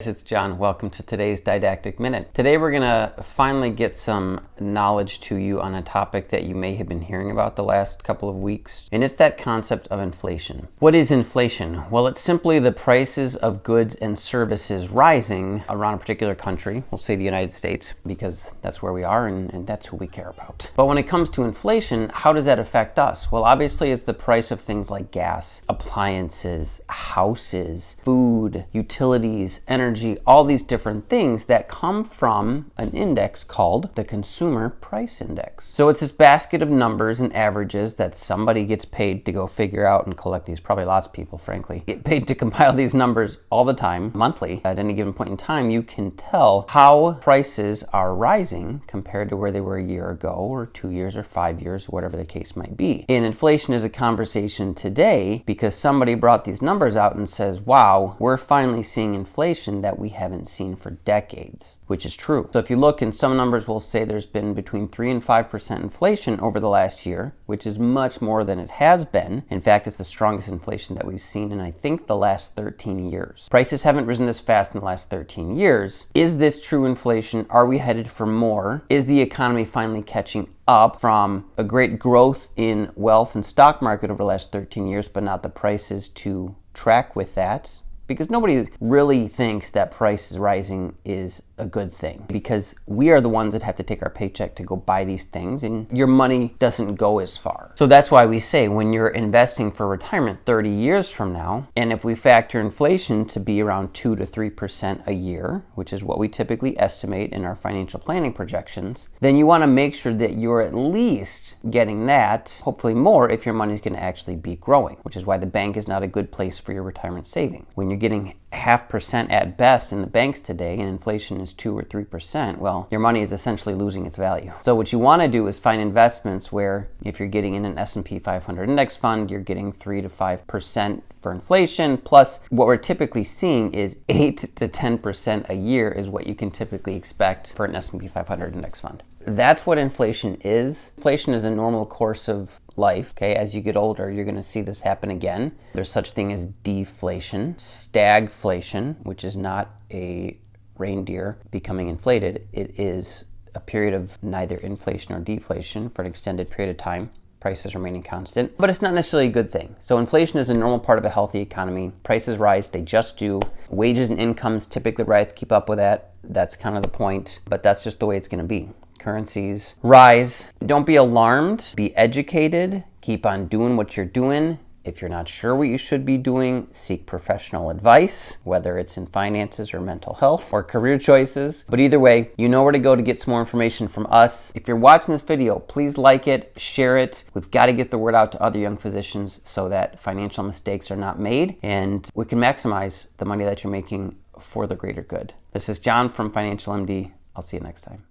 It's John. Welcome to today's Didactic Minute. Today we're going to finally get some knowledge to you on a topic that you may have been hearing about the last couple of weeks, and it's that concept of inflation. What is inflation? Well, it's simply the prices of goods and services rising around a particular country. We'll say the United States because that's where we are and that's who we care about. But when it comes to inflation, how does that affect us? Well, obviously it's the price of things like gas, appliances, houses, food, utilities, energy, all these different things that come from an index called the Consumer Price Index. So it's this basket of numbers and averages that somebody gets paid to go figure out and collect these. Probably lots of people, frankly, get paid to compile these numbers all the time, monthly. At any given point in time, you can tell how prices are rising compared to where they were a year ago or 2 years or 5 years, whatever the case might be. And inflation is a conversation today because somebody brought these numbers out and says, wow, we're finally seeing inflation that we haven't seen for decades, which is true. So if you look, in some numbers will say there's been between 3 and 5% inflation over the last year, which is much more than it has been. In fact, it's the strongest inflation that we've seen in, I think, the last 13 years. Prices haven't risen this fast in the last 13 years. Is this true inflation? Are we headed for more? Is the economy finally catching up from a great growth in wealth and stock market over the last 13 years, but not the prices to track with that? Because nobody really thinks that prices rising is a good thing, because we are the ones that have to take our paycheck to go buy these things, and your money doesn't go as far. So that's why we say when you're investing for retirement 30 years from now, and if we factor inflation to be around 2 to 3% a year, which is what we typically estimate in our financial planning projections, then you want to make sure that you're at least getting that, hopefully more, if your money's going to actually be growing, which is why the bank is not a good place for your retirement savings. When you're getting 0.5% at best in the banks today and inflation is 2 or 3%, well, your money is essentially losing its value. So what you want to do is find investments where if you're getting in an S&P 500 index fund, you're getting 3 to 5% for inflation, plus what we're typically seeing is 8 to 10% a year is what you can typically expect for an S&P 500 index fund. That's what inflation is. Inflation is a normal course of life. Okay, as you get older, you're going to see this happen again. There's such thing as deflation, stagflation, which is not a reindeer becoming inflated. It is a period of neither inflation or deflation for an extended period of time. Prices remaining constant, but it's not necessarily a good thing. So inflation is a normal part of a healthy economy. Prices rise, they just do. Wages and incomes typically rise to keep up with that. That's kind of the point, but that's just the way it's going to be. Currencies rise. Don't be alarmed. Be educated. Keep on doing what you're doing. If you're not sure what you should be doing, seek professional advice, whether it's in finances or mental health or career choices. But either way, you know where to go to get some more information from us. If you're watching this video, please like it, share it. We've got to get the word out to other young physicians so that financial mistakes are not made and we can maximize the money that you're making for the greater good. This is John from Financial MD. I'll see you next time.